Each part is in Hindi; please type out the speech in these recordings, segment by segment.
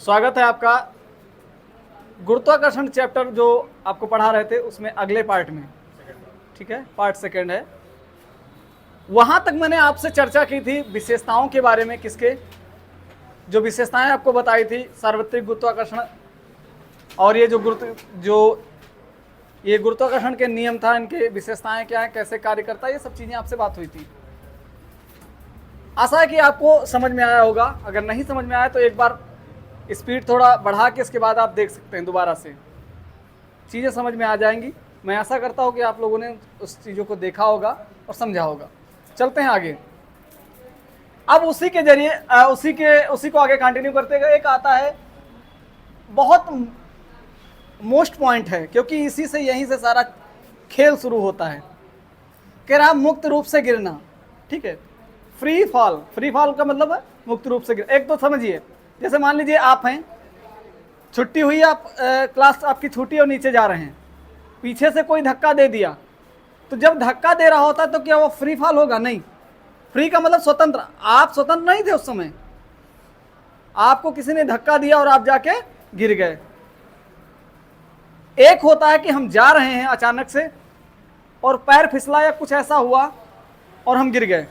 स्वागत है आपका गुरुत्वाकर्षण चैप्टर जो आपको पढ़ा रहे थे उसमें अगले पार्ट में। ठीक है, पार्ट सेकंड है। वहां तक मैंने आपसे चर्चा की थी विशेषताओं के बारे में। किसके जो विशेषताएं आपको बताई थी, सार्वत्रिक गुरुत्वाकर्षण और ये ये गुरुत्वाकर्षण के नियम था, इनके विशेषताएं क्या है, कैसे कार्य करता है, ये सब चीजें आपसे बात हुई थी। आशा है कि आपको समझ में आया होगा। अगर नहीं समझ में आया तो एक बार स्पीड थोड़ा बढ़ा के इसके बाद आप देख सकते हैं, दोबारा से चीज़ें समझ में आ जाएंगी। मैं आशा करता हूँ कि आप लोगों ने उस चीज़ों को देखा होगा और समझा होगा। चलते हैं आगे। अब उसी के जरिए उसी को आगे कंटिन्यू करते गए। एक आता है, बहुत मोस्ट पॉइंट है क्योंकि इसी से यहीं से सारा खेल शुरू होता है। कह रहा मुक्त रूप से गिरना। ठीक है, फ्री फॉल। फ्री फॉल का मतलब है मुक्त रूप से गिरना। एक तो समझिए, जैसे मान लीजिए आप हैं, छुट्टी हुई, आप क्लास आपकी छुट्टी और नीचे जा रहे हैं, पीछे से कोई धक्का दे दिया, तो जब धक्का दे रहा होता है तो क्या वो फ्री फॉल होगा? नहीं। फ्री का मतलब स्वतंत्र। आप स्वतंत्र नहीं थे उस समय, आपको किसी ने धक्का दिया और आप जाके गिर गए। एक होता है कि हम जा रहे हैं अचानक से और पैर फिसला या कुछ ऐसा हुआ और हम गिर गए,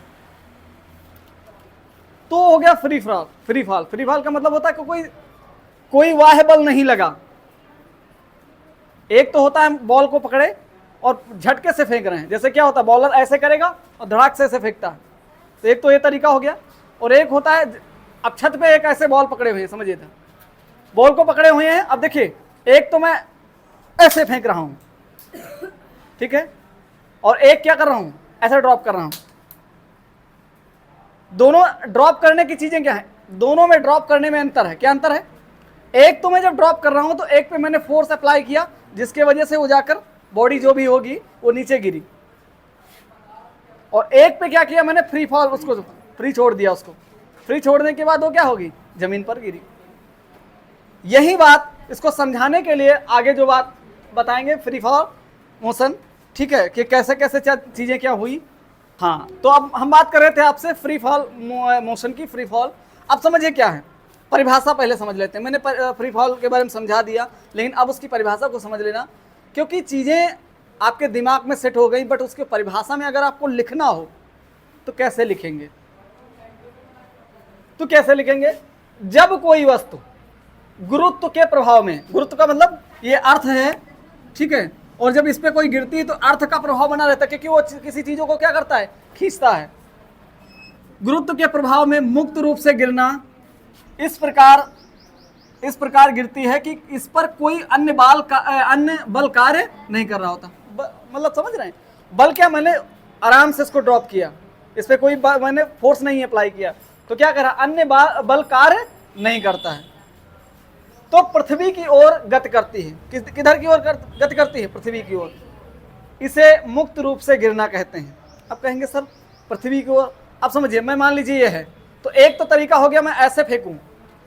तो हो गया फ्री फॉल। फ्री फॉल का मतलब होता है कि कोई बाह्य बल नहीं लगा। एक तो होता है बॉल को पकड़े और झटके से फेंक रहे हैं, जैसे क्या होता है बॉलर ऐसे करेगा और धड़ाक से ऐसे फेंकता है, तो एक तो ये तरीका हो गया। और एक होता है, अब छत पे एक ऐसे बॉल पकड़े हुए हैं, समझिए था बॉल को पकड़े हुए हैं। अब देखिए, एक तो मैं ऐसे फेंक रहा हूं, ठीक है, और एक क्या कर रहा हूं, ऐसे ड्रॉप कर रहा हूं। दोनों ड्रॉप करने की चीजें क्या है? दोनों में ड्रॉप करने में अंतर है। क्या अंतर है? एक तो मैं जब ड्रॉप कर रहा हूं तो एक पे मैंने फोर्स अप्लाई किया, जिसके वजह से वो जाकर बॉडी जो भी होगी वो नीचे गिरी, और एक पे क्या किया मैंने, फ्री फॉल, उसको फ्री छोड़ दिया। उसको फ्री छोड़ने के बाद वो क्या होगी, जमीन पर गिरी। यही बात इसको समझाने के लिए आगे जो बात बताएंगे, फ्री फॉल मोशन, ठीक है, कि कैसे कैसे चीजें क्या हुई। हाँ, तो अब हम बात कर रहे थे आपसे फ्री फॉल मोशन की। फ्री फॉल अब समझिए क्या है, परिभाषा पहले समझ लेते हैं। मैंने फ्री फॉल के बारे में समझा दिया, लेकिन अब उसकी परिभाषा को समझ लेना, क्योंकि चीज़ें आपके दिमाग में सेट हो गई, बट उसके परिभाषा में अगर आपको लिखना हो तो कैसे लिखेंगे? जब कोई वस्तु गुरुत्व के प्रभाव में, गुरुत्व का मतलब ये अर्थ है, ठीक है, और जब इस पे कोई गिरती है तो अर्थ का प्रभाव बना रहता है, क्योंकि वो किसी चीजों को क्या करता है, खींचता है। गुरुत्व के प्रभाव में मुक्त रूप से गिरना इस प्रकार गिरती है कि इस पर कोई अन्य बल कार्य नहीं कर रहा होता। मतलब समझ रहे हैं? बल क्या, मैंने आराम से इसको ड्रॉप किया, इस पर कोई मैंने फोर्स नहीं अप्लाई किया, तो क्या करा, अन्य बल कार्य नहीं करता है, तो पृथ्वी की ओर गति करती है। किधर की ओर गति करती है? पृथ्वी की ओर। इसे मुक्त रूप से गिरना कहते हैं। अब कहेंगे सर पृथ्वी की ओर, अब समझिए, मैं मान लीजिए ये है, तो एक तो तरीका हो गया, मैं ऐसे फेंकूं,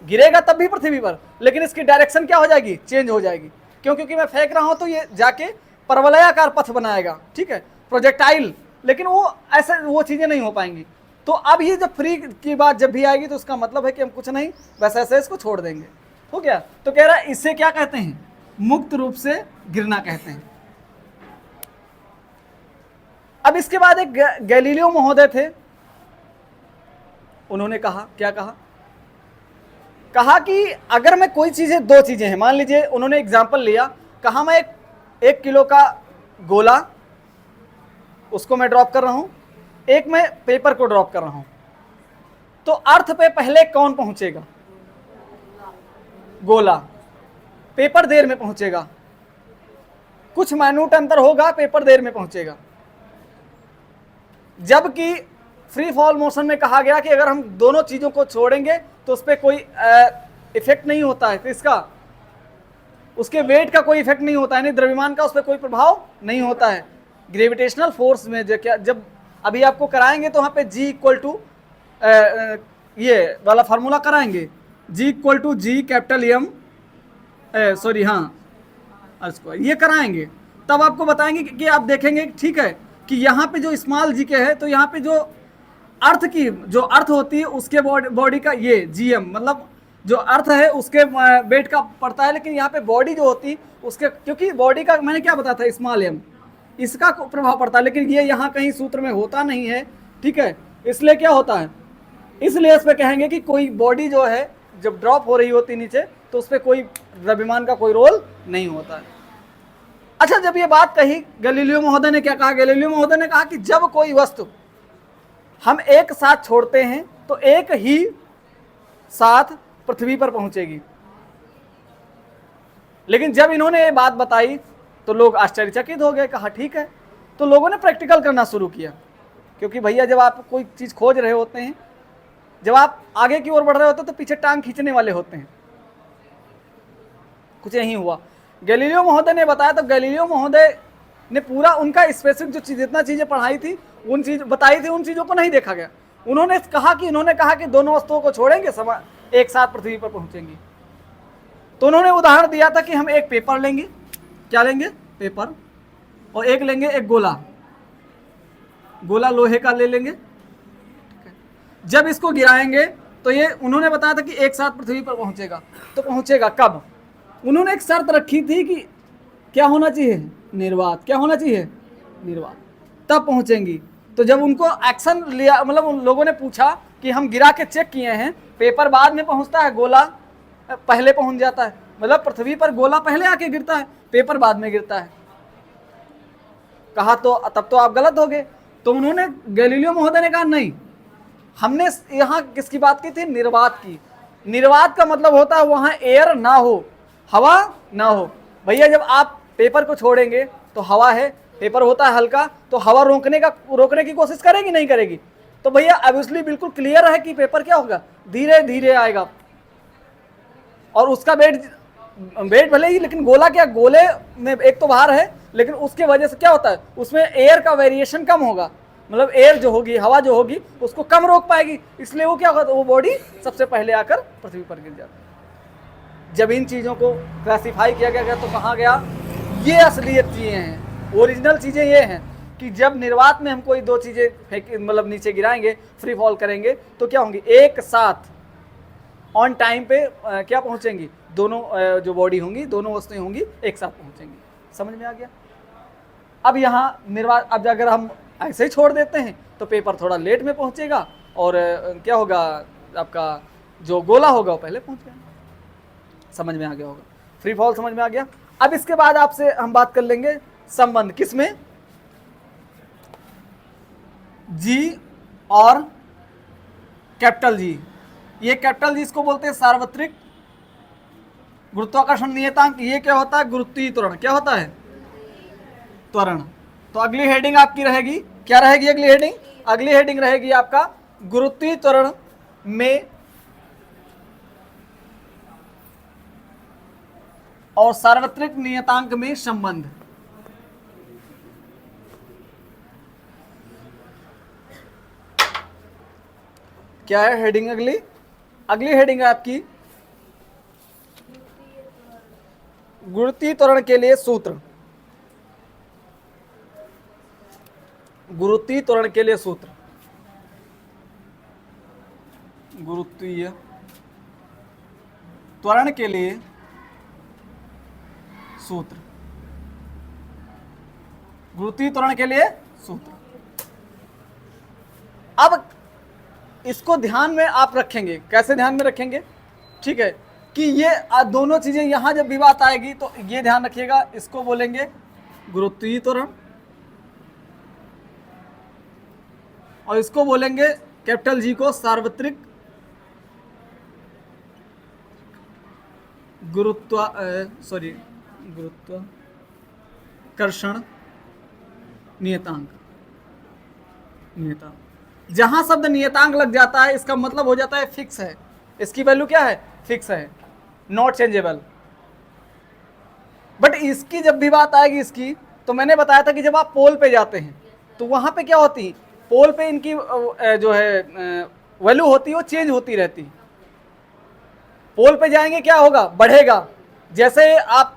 गिरेगा तब भी पृथ्वी पर, लेकिन इसकी डायरेक्शन क्या हो जाएगी, चेंज हो जाएगी। क्योंकि मैं फेंक रहा हूं तो ये जाके परवलयाकार पथ बनाएगा, ठीक है, प्रोजेक्टाइल, लेकिन वो ऐसे वो चीजें नहीं हो पाएंगी। तो अब ये जब फ्री की बात जब भी आएगी तो उसका मतलब है कि हम कुछ नहीं, बस ऐसे इसको छोड़ देंगे। हो गया? तो कह रहा है इसे क्या कहते हैं, मुक्त रूप से गिरना कहते हैं। अब इसके बाद एक गैलीलियो महोदय थे, उन्होंने कहा, क्या कहा कि अगर मैं कोई चीजें, दो चीजें हैं, मान लीजिए उन्होंने एग्जांपल लिया, कहा मैं एक किलो का गोला, उसको मैं ड्रॉप कर रहा हूं, एक मैं पेपर को ड्रॉप कर रहा हूं, तो अर्थ पे पहले कौन पहुंचेगा? गोला। पेपर देर में पहुंचेगा, कुछ माइन्यूट अंतर होगा, पेपर देर में पहुंचेगा। जबकि फ्री फॉल मोशन में कहा गया कि अगर हम दोनों चीजों को छोड़ेंगे तो उस पर कोई इफेक्ट नहीं होता है, इसका, उसके वेट का कोई इफेक्ट नहीं होता है, नहीं द्रव्यमान का उस पर कोई प्रभाव नहीं होता है। ग्रेविटेशनल फोर्स में जब अभी आपको कराएंगे तो वहां पे G इक्वल टू ये वाला फार्मूला कराएंगे, G equal to G capital M, sorry हाँ, ये कराएंगे, तब आपको बताएंगे कि आप देखेंगे, ठीक है, कि यहाँ पे जो स्मॉल g के है, तो यहाँ पे जो अर्थ होती है उसके बॉडी का ये GM, मतलब जो अर्थ है उसके वेट का पड़ता है, लेकिन यहाँ पे बॉडी जो होती उसके, क्योंकि बॉडी का मैंने क्या बताया था, स्मॉल एम, इसका प्रभाव पड़ता है, लेकिन ये यहाँ कहीं सूत्र में होता नहीं है, ठीक है। इसलिए क्या होता है, इसलिए इस पे कहेंगे कि कोई बॉडी जो है जब ड्रॉप हो रही होती नीचे तो उस पर कोई द्रव्यमान का कोई रोल नहीं होता है। अच्छा, जब ये बात कही गैलीलियो महोदय ने क्या कहा, गैलीलियो महोदय ने कहा कि जब कोई वस्तु हम एक साथ छोड़ते हैं तो एक ही साथ पृथ्वी पर पहुंचेगी। लेकिन जब इन्होंने ये बात बताई तो लोग आश्चर्यचकित हो गए, कहा ठीक है। तो लोगों ने प्रैक्टिकल करना शुरू किया, क्योंकि भैया जब आप कोई चीज़ खोज रहे होते हैं, जब आप आगे की ओर बढ़ रहे होते हैं तो पीछे टांग खींचने वाले होते हैं। कुछ नहीं हुआ। गैलीलियो महोदय ने बताया तो गैलीलियो महोदय ने पूरा उनका स्पेसिफिक जो चीज़, जितना चीज़ें पढ़ाई थी, उन चीज़ बताई थी, उन चीज़ों को नहीं देखा गया। उन्होंने कहा कि दोनों वस्तुओं को छोड़ेंगे, एक साथ पृथ्वी पर पहुंचेंगी। तो उन्होंने उदाहरण दिया था कि हम एक पेपर लेंगे, क्या लेंगे, पेपर, और एक लेंगे एक गोला, गोला लोहे का ले लेंगे। जब इसको गिराएंगे तो ये उन्होंने बताया था कि एक साथ पृथ्वी पर पहुंचेगा। तो पहुंचेगा कब? उन्होंने एक शर्त रखी थी कि क्या होना चाहिए, निर्वात। क्या होना चाहिए, निर्वात, तब पहुंचेंगी। तो जब उनको एक्शन लिया, मतलब उन लोगों ने पूछा कि हम गिरा के चेक किए हैं, पेपर बाद में पहुंचता है, गोला पहले पहुंच जाता है, मतलब पृथ्वी पर गोला पहले आके गिरता है, पेपर बाद में गिरता है। कहा तो तब तो आप गलत हो गए। तो उन्होंने, गैलीलियो महोदय ने कहा नहीं, हमने यहाँ किसकी बात की थी, निर्वात की। निर्वात का मतलब होता है वहां एयर ना हो, हवा ना हो। भैया जब आप पेपर को छोड़ेंगे तो हवा है, पेपर होता है हल्का, तो हवा रोकने की कोशिश करेगी, नहीं करेगी। तो भैया ऑब्वियसली बिल्कुल क्लियर है कि पेपर क्या होगा, धीरे धीरे आएगा, और उसका वेट भले ही, लेकिन गोला क्या, गोले में एक तो भार है, लेकिन उसके वजह से क्या होता है, उसमें एयर का वेरिएशन कम होगा, मतलब एयर जो होगी, हवा जो होगी, उसको कम रोक पाएगी। इसलिए वो क्या होगा, वो बॉडी सबसे पहले आकर पृथ्वी पर गिर जाती है। जब इन चीज़ों को क्लासिफाई किया गया तो कहा गया ये असलियत चीज़ें हैं, ओरिजिनल चीज़ें ये हैं कि जब निर्वात में हम कोई दो चीज़ें फेंक, मतलब नीचे गिराएंगे, फ्री फॉल करेंगे, तो क्या होंगी, एक साथ ऑन टाइम पे क्या पहुंचेंगी, दोनों जो बॉडी होंगी, दोनों वस्तुएं होंगी, एक साथ पहुंचेंगी। समझ में आ गया? अब यहाँ निर्वात, अब अगर हम ऐसे ही छोड़ देते हैं तो पेपर थोड़ा लेट में पहुंचेगा, और क्या होगा, आपका जो गोला होगा वो पहले पहुंच जाएगा। समझ में आ गया होगा, फ्री फॉल समझ में आ गया। अब इसके बाद आपसे हम बात कर लेंगे संबंध, किसमें, जी और कैपिटल जी। ये कैपिटल जी इसको बोलते हैं सार्वत्रिक गुरुत्वाकर्षण नियतांक। ये क्या होता है, गुरुत्वीय त्वरण। क्या होता है, त्वरण। तो अगली हेडिंग आपकी रहेगी, क्या रहेगी अगली हेडिंग, अगली हेडिंग रहेगी आपका गुरुत्वीय त्वरण में और सार्वत्रिक नियतांक में संबंध। क्या है हेडिंग अगली, अगली हेडिंग है आपकी गुरुत्वीय त्वरण के लिए सूत्र। गुरुत्वीय त्वरण के लिए सूत्र, गुरुत्वीय त्वरण के लिए सूत्र, गुरुत्वीय त्वरण के लिए सूत्र। अब इसको ध्यान में आप रखेंगे, कैसे ध्यान में रखेंगे, ठीक है, कि ये दोनों चीजें यहां जब भी बात आएगी तो ये ध्यान रखिएगा, इसको बोलेंगे गुरुत्वीय त्वरण और इसको बोलेंगे कैपिटल जी को सार्वत्रिक गुरुत्वाकर्षण नियतांक। जहां शब्द नियतांक लग जाता है इसका मतलब हो जाता है फिक्स है, इसकी वैल्यू क्या है, फिक्स है, नॉट चेंजेबल। बट इसकी जब भी बात आएगी इसकी, तो मैंने बताया था कि जब आप पोल पे जाते हैं तो वहां पे क्या होती, पोल पे इनकी जो है वैल्यू होती है वो चेंज होती रहती। पोल पे जाएंगे क्या होगा, बढ़ेगा, जैसे आप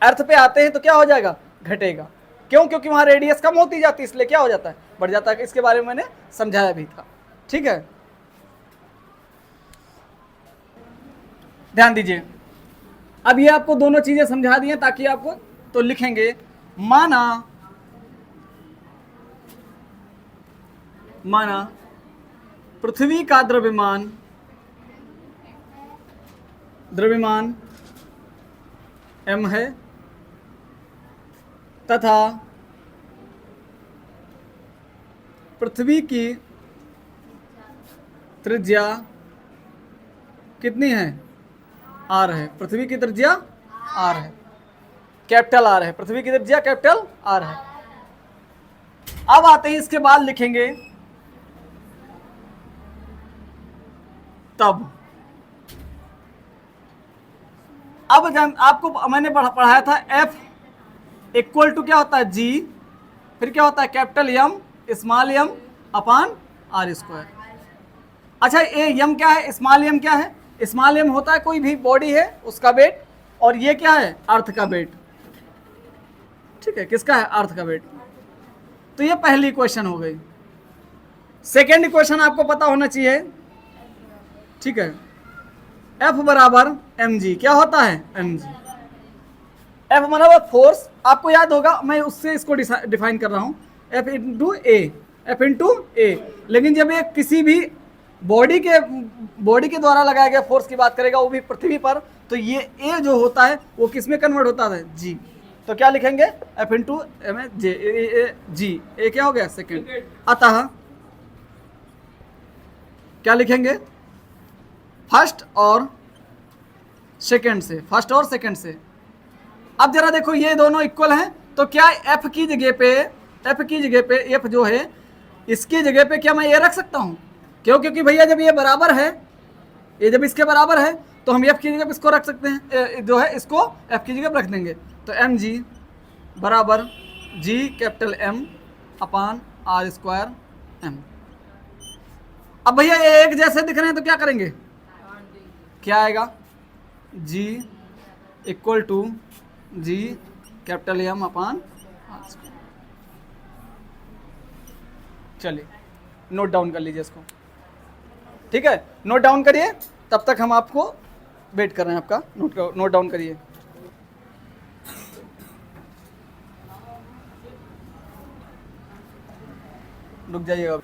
अर्थ पे आते हैं तो क्या हो जाएगा, घटेगा। क्यों, क्योंकि वहां रेडियस कम होती जाती है, इसलिए क्या हो जाता है, बढ़ जाता है। इसके बारे में मैंने समझाया भी था, ठीक है। ध्यान दीजिए, अब ये आपको दोनों चीजें समझा दी हैं ताकि आपको, तो लिखेंगे माना पृथ्वी का द्रव्यमान m है तथा पृथ्वी की त्रिज्या कितनी है, r है। पृथ्वी की त्रिज्या r है, कैपिटल R है। पृथ्वी की त्रिज्या कैपिटल R है। अब आते हैं इसके बाद लिखेंगे तब। अब जब आपको मैंने पढ़ाया था F इक्वल टू क्या होता है G, फिर क्या होता है capital M small m upon R square. अच्छा ये m क्या है, स्मॉल m क्या है, स्मॉल m होता है कोई भी बॉडी है उसका वेट, और ये क्या है अर्थ का वेट, ठीक है, किसका है अर्थ का वेट। तो ये पहली क्वेश्चन हो गई। सेकेंड क्वेश्चन आपको पता होना चाहिए, ठीक है, F बराबर mg, क्या होता है mg, F बराबर फोर्स, आपको याद होगा मैं उससे इसको डिफाइन कर रहा हूं, F इंटू ए। लेकिन जब ये किसी भी बॉडी के द्वारा लगाया गया फोर्स की बात करेगा, वो भी पृथ्वी पर, तो ये ए जो होता है वो किस में कन्वर्ट होता है जी। तो क्या लिखेंगे F इंटू एम जे जी, ए क्या हो गया सेकेंड। अतः क्या लिखेंगे फर्स्ट और सेकेंड से। अब जरा देखो ये दोनों इक्वल हैं, तो क्या F की जगह पे F जो है इसकी जगह पे क्या मैं ये रख सकता हूं, क्यों, क्योंकि भैया जब ये बराबर है, ये जब इसके बराबर है तो हम F की जगह पे इसको रख सकते हैं, जो है इसको F की जगह पे रख देंगे। तो mg बराबर g capital M upon R square m। अब भैया ये एक जैसे दिख रहे हैं तो क्या करेंगे, क्या आएगा g equal to g capital M upon R square. चलिए नोट डाउन कर लीजिए इसको, ठीक है, नोट डाउन करिए, तब तक हम आपको वेट कर रहे हैं आपका, नोट डाउन करिए। रुक जाइएगा,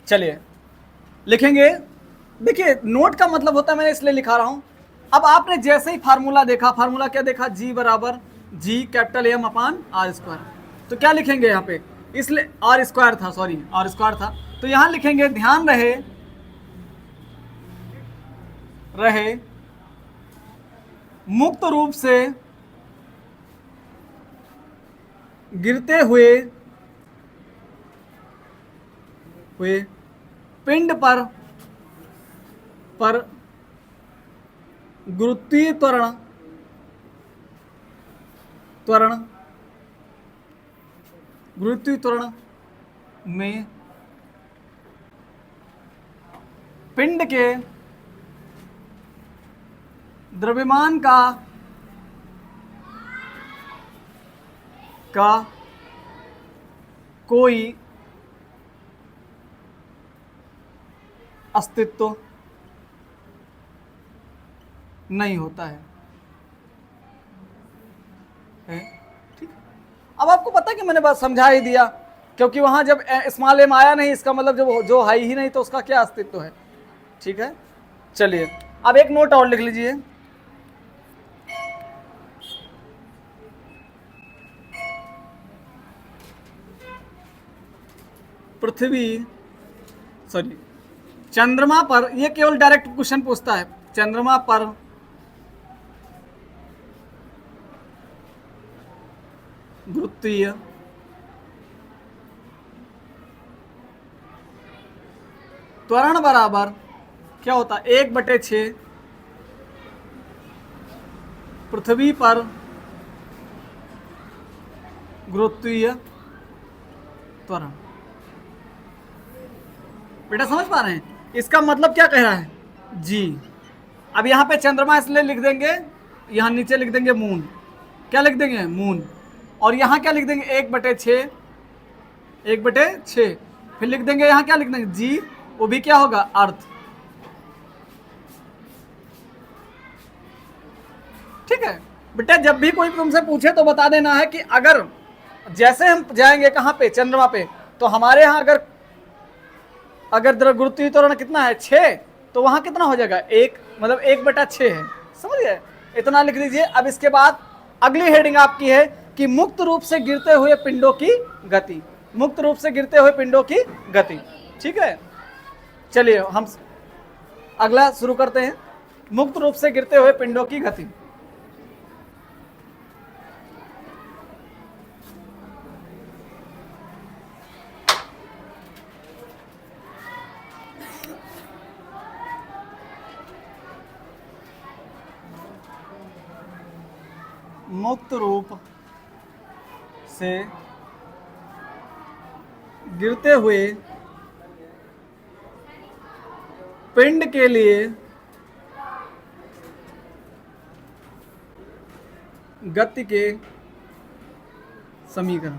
चलिए लिखेंगे। देखिए नोट का मतलब होता है, मैंने इसलिए लिखा रहा हूं, अब आपने जैसे ही फार्मूला देखा, फार्मूला क्या देखा, जी बराबर G capital M upon R square, तो क्या लिखेंगे यहाँ पे, इसलिए आर स्क्वायर था, सॉरी आर स्क्वायर था, तो यहां लिखेंगे ध्यान रहे मुक्त रूप से गिरते हुए पिंड पर गुरुत्वीय त्वरण में पिंड के द्रव्यमान का कोई अस्तित्व नहीं होता है, ठीक। अब आपको पता है कि मैंने बात समझा ही दिया, क्योंकि वहां जब स्मॉल एम आया नहीं, इसका मतलब जब जो हाई ही नहीं तो उसका क्या अस्तित्व है, ठीक है। चलिए अब एक नोट और लिख लीजिए, चंद्रमा पर, ये केवल डायरेक्ट क्वेश्चन पूछता है, चंद्रमा पर गुरुत्वीय त्वरण बराबर क्या होता है, 1/6 पृथ्वी पर गुरुत्वीय त्वरण। बेटा समझ पा रहे हैं, इसका मतलब क्या कह रहा है जी। अब यहाँ पे चंद्रमा इसलिए लिख देंगे, यहाँ नीचे लिख देंगे मून, क्या लिख देंगे मून, और यहाँ क्या लिख देंगे 1/6, फिर लिख देंगे यहाँ क्या लिख देंगे जी, वो भी क्या होगा अर्थ, ठीक है बेटा, जब भी कोई तुमसे पूछे तो बता देना है कि अगर जैसे हम जाएंगे कहाँ पे, चंद्रमा पे, तो हमारे यहाँ अगर गुरुत्वीय त्वरण कितना है 6, तो वहां कितना हो जाएगा 1, मतलब 1/6 है। समझ गए, इतना लिख दीजिए। अब इसके बाद अगली हेडिंग आपकी है कि मुक्त रूप से गिरते हुए पिंडों की गति, मुक्त रूप से गिरते हुए पिंडों की गति। ठीक है, चलिए हम अगला शुरू करते हैं, मुक्त रूप से गिरते हुए पिंडों की गति। मुक्त रूप से गिरते हुए पिंड के लिए गति के समीकरण।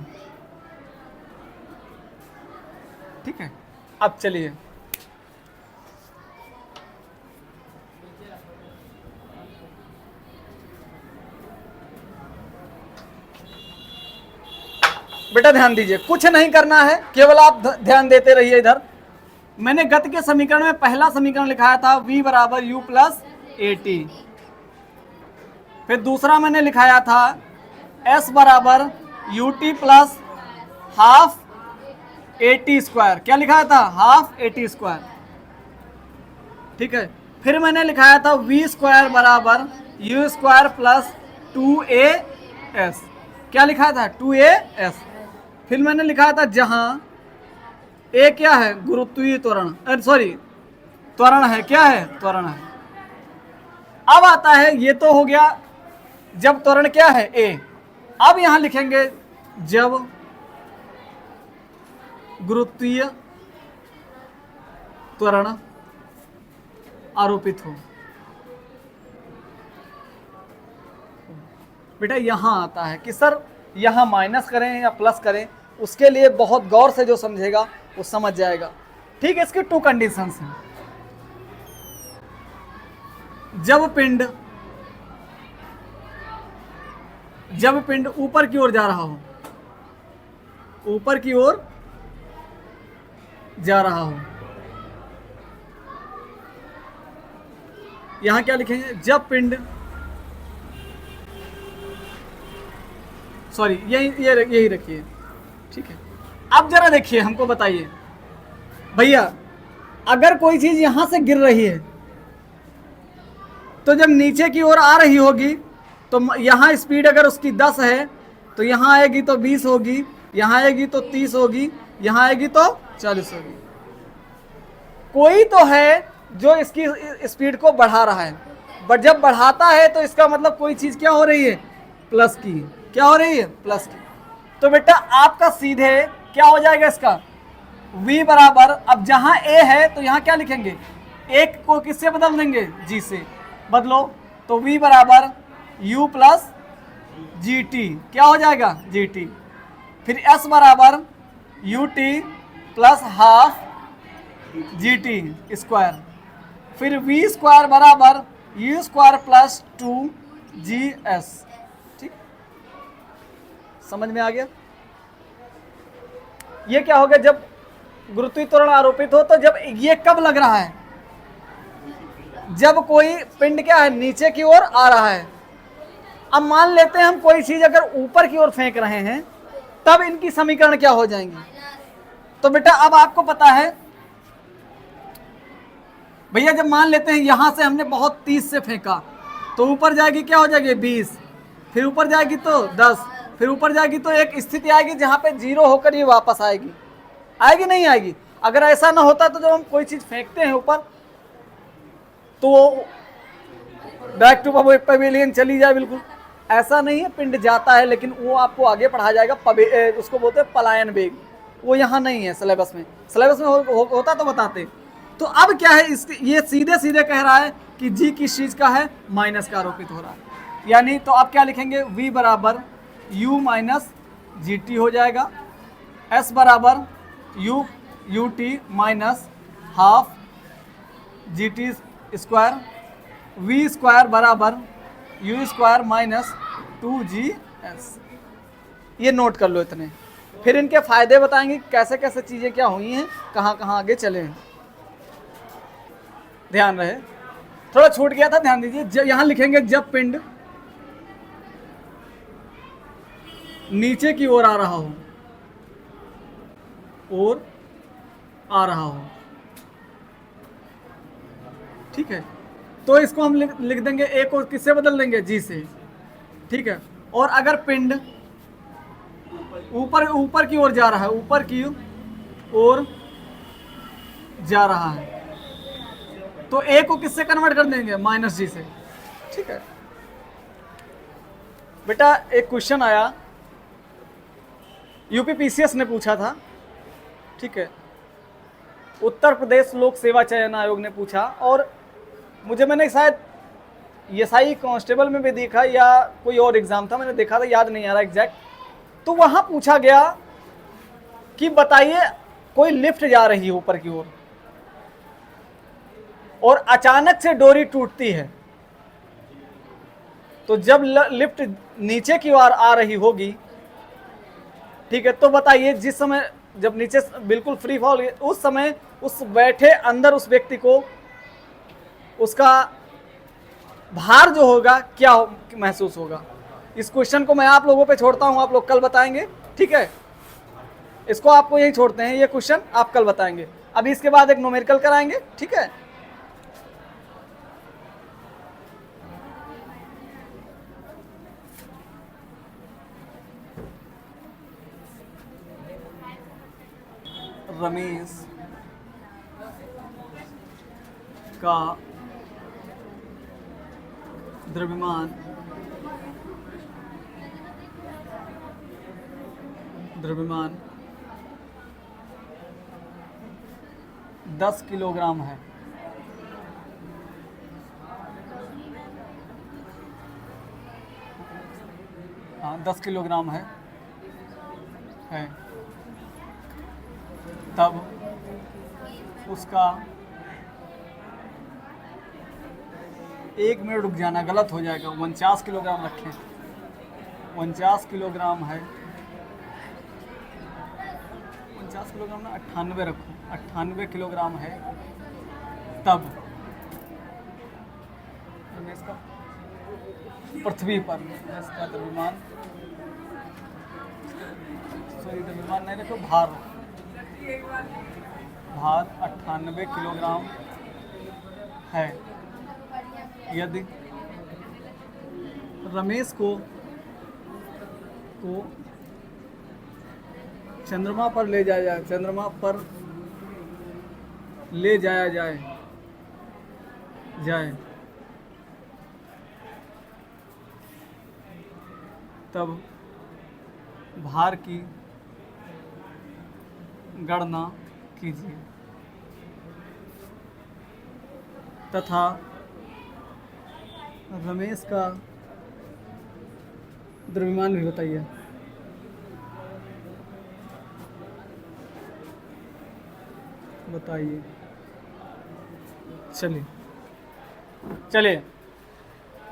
ठीक है, अब चलिए बेटा ध्यान दीजिए, कुछ नहीं करना है, केवल आप ध्यान देते रहिए। इधर मैंने गति के समीकरण में पहला समीकरण लिखाया था v बराबर u प्लस ए टी, फिर दूसरा मैंने लिखाया था s बराबर U T plus half A T square. क्या लिखाया था? Half A T square. ठीक है, फिर मैंने लिखाया था v स्क्वायर बराबर यू स्क्वायर प्लस 2as। क्या लिखा था? 2as। फिर मैंने लिखा था जहां a क्या है? गुरुत्वीय त्वरण, सॉरी त्वरण है। क्या है? त्वरण है। अब आता है, ये तो हो गया जब त्वरण क्या है? a। अब यहां लिखेंगे जब गुरुत्वीय त्वरण आरोपित हो। बेटा यहां आता है कि सर यहां माइनस करें या प्लस करें, उसके लिए बहुत गौर से जो समझेगा वो समझ जाएगा। ठीक है, इसकी 2 कंडीशंस हैं। जब पिंड ऊपर की ओर जा रहा हो, ऊपर की ओर जा रहा हो, यहां क्या लिखेंगे? जब पिंड, सॉरी यही रखिए। ठीक है, अब जरा देखिए, हमको बताइए भैया, अगर कोई चीज यहां से गिर रही है तो जब नीचे की ओर आ रही होगी तो यहां स्पीड अगर उसकी 10 है तो यहां आएगी तो 20 होगी, यहां आएगी तो 30 होगी, यहां आएगी तो 40 होगी। कोई तो है जो इसकी स्पीड को बढ़ा रहा है, बट जब बढ़ाता है तो इसका मतलब कोई चीज क्या हो रही है? प्लस की। क्या हो रही है? प्लस की। तो बेटा आपका सीधे क्या हो जाएगा इसका? v बराबर, अब जहां a है तो यहां क्या लिखेंगे? एक को किससे बदल देंगे? g से बदलो, तो v बराबर u प्लस जी टी। क्या हो जाएगा? G T. फिर s बराबर U T plus half G T square. फिर v स्क्वायर बराबर u स्क्वायर प्लस 2gs। ठीक, समझ में आ गया? ये क्या हो गया? जब गुरुत्वीय त्वरण आरोपित हो, तो जब ये कब लग रहा है? जब कोई पिंड क्या है? नीचे की ओर आ रहा है। अब मान लेते हैं हम कोई चीज अगर ऊपर की ओर फेंक रहे हैं, तब इनकी समीकरण क्या हो जाएंगे? तो बेटा अब आपको पता है भैया, जब मान लेते हैं यहां से हमने बहुत 30 से फेंका, तो ऊपर जाएगी क्या हो जाएगी? 20। फिर ऊपर जाएगी तो 10। फिर ऊपर जाएगी तो एक स्थिति आएगी जहां पे 0 होकर ये वापस आएगी। आएगी नहीं आएगी? अगर ऐसा ना होता तो जब हम कोई चीज फेंकते हैं ऊपर तो बैक टू पवेलियन चली जाए, बिल्कुल ऐसा नहीं है। पिंड जाता है, लेकिन वो आपको आगे पढ़ा जाएगा, उसको बोलते हैं पलायन वेग। वो यहाँ नहीं है सिलेबस में। सिलेबस में होता तो बताते। तो अब क्या है, ये सीधे सीधे कह रहा है कि जी किस चीज का है? माइनस का आरोपित हो रहा है। यानी तो आप क्या लिखेंगे? v बराबर u माइनस जी टी हो जाएगा, s बराबर U T minus half G T square, v square बराबर यू स्क्वायर माइनस 2GS। ये नोट कर लो इतने। फिर इनके फायदे बताएंगे कैसे कैसे चीज़ें क्या हुई हैं, कहाँ कहाँ आगे चले हैं। ध्यान रहे, थोड़ा छूट गया था, ध्यान दीजिए। जब यहाँ लिखेंगे जब पिंड नीचे की ओर आ रहा हो, और आ रहा हो, ठीक है, तो इसको हम लिख देंगे ए को किससे बदल देंगे, जी से, ठीक है। और अगर पिंड ऊपर ऊपर की ओर जा रहा है, ऊपर की ओर जा रहा है, तो ए को किससे कन्वर्ट कर देंगे, माइनस जी से, ठीक है। बेटा एक क्वेश्चन आया, यूपीपीसीएस ने पूछा था, ठीक है, उत्तर प्रदेश लोक सेवा चयन आयोग ने पूछा, और मैंने शायद एसआई कांस्टेबल में भी देखा या कोई और एग्जाम था, मैंने देखा था, याद नहीं आ रहा एग्जैक्ट। तो वहां पूछा गया कि बताइए कोई लिफ्ट जा रही है ऊपर की ओर, और अचानक से डोरी टूटती है, तो जब लिफ्ट नीचे की ओर आ रही होगी, ठीक है, तो बताइए जिस समय जब नीचे बिल्कुल फ्री फॉल, उस समय उस बैठे अंदर उस व्यक्ति को उसका भार जो होगा क्या महसूस होगा। इस क्वेश्चन को मैं आप लोगों पे छोड़ता हूं, आप लोग कल बताएंगे, ठीक है। इसको आपको यही छोड़ते हैं, ये क्वेश्चन आप कल बताएंगे। अभी इसके बाद एक न्यूमेरिकल कराएंगे, ठीक है। रमेश का द्रव्यमान 10 किलोग्राम है। हाँ 10 किलोग्राम है। तब उसका 1 मिनट रुक जाना, गलत हो जाएगा, 49 किलोग्राम रखें, 49 किलोग्राम है, 49 किलोग्राम ना 98 रखो, 98 किलोग्राम है। तब इसका पृथ्वी पर इसका द्रव्यमान, सॉरी द्रव्यमान नहीं रखो, भार 98 किलोग्राम है। यदि रमेश को चंद्रमा पर ले जाया जाए, चंद्रमा पर ले जाया जाए तब भार की गणना कीजिए तथा रमेश का द्रव्यमान भी बताइए। चलिए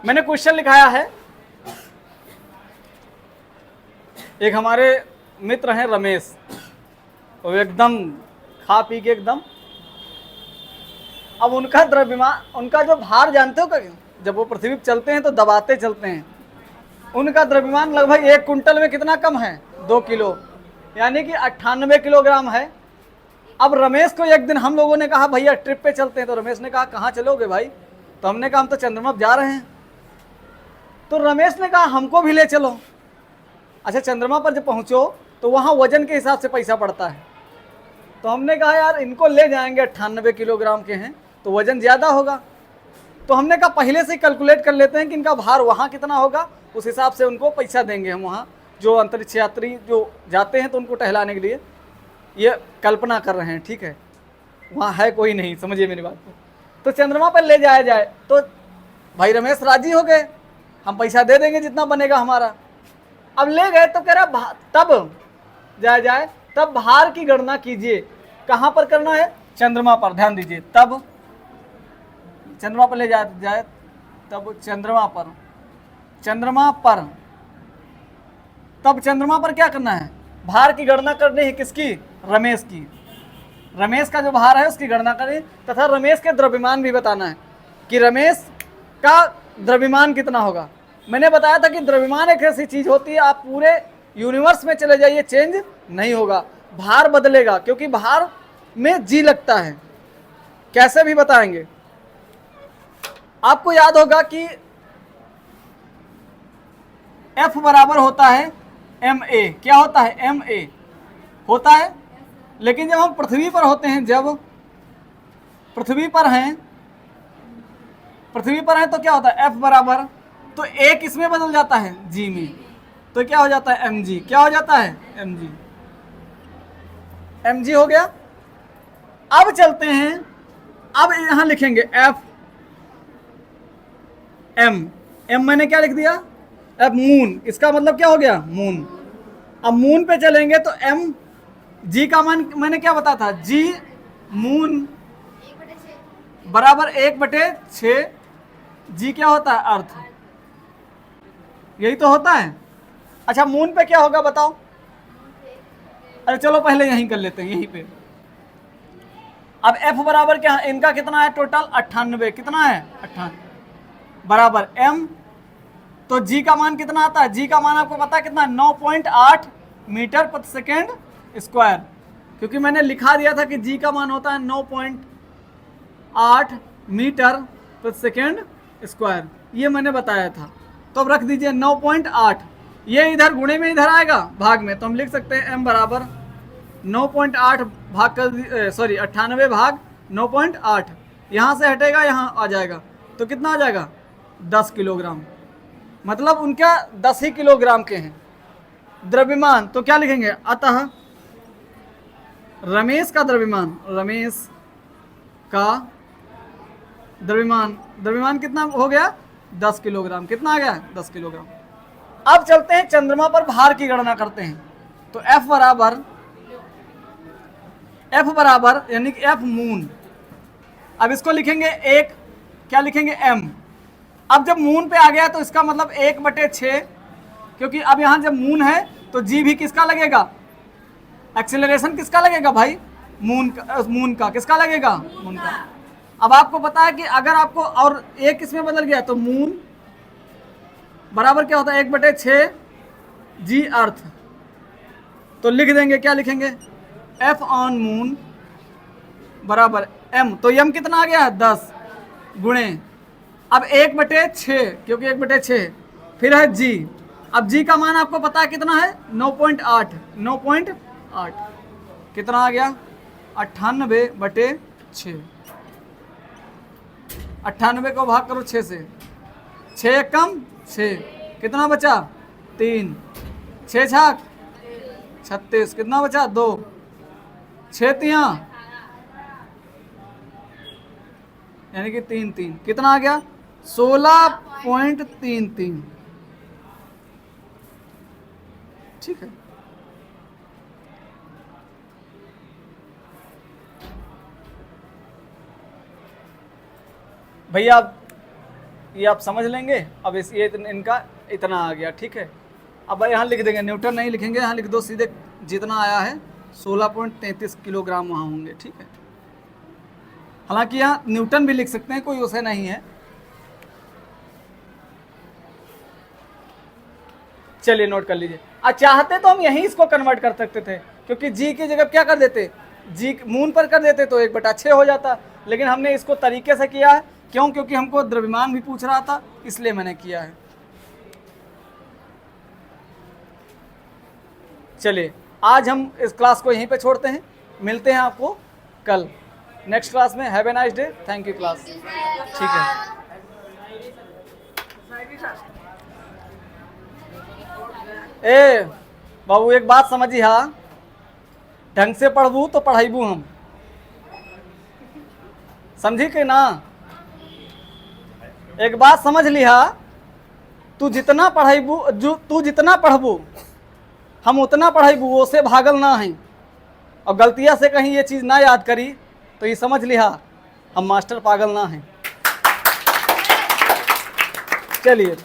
मैंने क्वेश्चन लिखाया है। एक हमारे मित्र हैं रमेश, वो एकदम खा पी के एकदम, अब उनका द्रव्यमान, उनका जो भार जानते हो, जब वो पृथ्वी पर चलते हैं तो दबाते चलते हैं, उनका द्रव्यमान लगभग 1 कुंटल में कितना कम है, 2 किलो, यानी कि 98 किलोग्राम है। अब रमेश को एक दिन हम लोगों ने कहा भैया ट्रिप पे चलते हैं, तो रमेश ने कहा कहाँ चलोगे भाई, तो हमने कहा हम तो चंद्रमा जा रहे हैं। तो रमेश ने कहा हमको भी ले चलो। अच्छा चंद्रमा पर जब पहुँचो तो वहाँ वजन के हिसाब से पैसा पड़ता है, तो हमने कहा यार इनको ले जाएंगे, 98 किलोग्राम के हैं तो वजन ज़्यादा होगा, तो हमने कहा पहले से कैलकुलेट कर लेते हैं कि इनका भार वहाँ कितना होगा, उस हिसाब से उनको पैसा देंगे हम। वहाँ जो अंतरिक्ष यात्री जो जाते हैं तो उनको टहलाने के लिए, ये कल्पना कर रहे हैं, ठीक है, वहाँ है कोई नहीं, समझिए मेरी बात को। तो चंद्रमा पर ले जाया जाए, तो भाई रमेश राजी हो गए, हम पैसा दे देंगे जितना बनेगा हमारा। अब ले गए तो कह रहा तब जाया जाए, तब भार की गणना कीजिए। कहाँ पर करना है, चंद्रमा पर, ध्यान दीजिए। तब चंद्रमा पर ले जाए तब चंद्रमा पर चंद्रमा पर, तब चंद्रमा पर क्या करना है, भार की गणना करनी है, किसकी, रमेश की। रमेश का जो भार है उसकी गणना करें तथा रमेश के द्रव्यमान भी बताना है कि रमेश का द्रव्यमान कितना होगा। मैंने बताया था कि द्रव्यमान एक ऐसी चीज होती है, आप पूरे यूनिवर्स में चले जाइए चेंज नहीं होगा, भार बदलेगा, क्योंकि भार में जी लगता है। कैसे भी बताएंगे। आपको याद होगा कि F बराबर होता है ma, क्या होता है, ma होता है। लेकिन जब हम पृथ्वी पर होते हैं, जब पृथ्वी पर हैं तो क्या होता है, F बराबर, तो a किसमें बदल जाता है, g में, तो क्या हो जाता है mg, क्या हो जाता है mg हो गया। अब चलते हैं, अब यहां लिखेंगे F m मैंने क्या लिख दिया, अब मून, इसका मतलब क्या हो गया, मून। अब मून पे चलेंगे तो m g का मान मैंने क्या बताया था, g मून बराबर 1/6, g क्या होता है, अर्थ, यही तो होता है। अच्छा मून पे क्या होगा बताओ, अरे चलो पहले यहीं कर लेते हैं, यहीं पे। अब F बराबर क्या है, इनका कितना है टोटल 98, कितना है 98 बराबर m, तो g का मान कितना आता है, g का मान आपको पता है कितना, 9.8 मीटर प्रति सेकेंड स्क्वायर, क्योंकि मैंने लिखा दिया था कि g का मान होता है 9.8 मीटर प्रति सेकेंड स्क्वायर, ये मैंने बताया था। तो अब रख दीजिए 9.8, ये इधर गुणे में इधर आएगा भाग में, तो हम लिख सकते हैं m बराबर 9.8 भाग कर, सॉरी 98 भाग 9.8, यहाँ से हटेगा यहाँ आ जाएगा, तो कितना आ जाएगा 10 किलोग्राम, मतलब उनका 10 ही किलोग्राम के हैं द्रव्यमान। तो क्या लिखेंगे, अतः रमेश का द्रव्यमान, रमेश का द्रव्यमान कितना हो गया, 10 किलोग्राम, कितना आ गया 10 किलोग्राम। अब चलते हैं चंद्रमा पर भार की गणना करते हैं, तो F बराबर यानी कि F मून, अब इसको लिखेंगे एक, क्या लिखेंगे m। अब जब मून पे आ गया तो इसका मतलब 1/6, क्योंकि अब यहां जब मून है तो g भी किसका लगेगा, एक्सेलरेशन किसका लगेगा भाई, मून का किसका लगेगा, मून का। अब आपको पता है कि अगर आपको और एक किसमें बदल गया तो मून बराबर क्या होता है 1/6 g अर्थ, तो लिख देंगे, क्या लिखेंगे, F ऑन मून बराबर m, तो m कितना आ गया है 10 गुणे, अब 1/6, क्योंकि 1/6 फिर है g, अब g का मान आपको पता है कितना है 9.8, कितना आ गया 98/6, 98 को भाग करो 6 से, 6 कम 6, कितना बचा 3, 6 छाक 36, कितना बचा 2, 6 तिया यानी कि 3, कितना आ गया 16.33, ठीक है। भैया ये आप समझ लेंगे। अब इस ये इनका इतना आ गया, ठीक है। अब यहाँ लिख देंगे, न्यूटन नहीं लिखेंगे, यहाँ लिख दो सीधे जितना आया है 16.33 किलोग्राम वहाँ होंगे, ठीक है। हालांकि यहाँ न्यूटन भी लिख सकते हैं, कोई उसे नहीं है। चलिए नोट कर लीजिए। चाहते तो हम यहीं इसको कन्वर्ट कर सकते थे, क्योंकि जी की जगह क्या कर देते, जी मून पर कर देते तो 1/6 हो जाता, लेकिन हमने इसको तरीके से किया है। क्यों? क्योंकि हमको द्रव्यमान भी पूछ रहा था, इसलिए मैंने किया है। चलिए आज हम इस क्लास को यहीं पे छोड़ते हैं, मिलते हैं आपको कल नेक्स्ट क्लास में। Have a nice day, thank you class, ठीक है। ए बाबू एक बात समझी, हाँ ढंग से पढ़बू तो पढ़ाईबू हम, समझी कि ना? एक बात समझ लिहा, तू जितना पढ़ाईबू, तू जितना पढ़बू हम उतना पढ़ाईबू, वो से भागल ना है। और गलतियां से कहीं ये चीज़ ना याद करी तो ये समझ लिहा हम मास्टर पागल ना हैं। चलिए।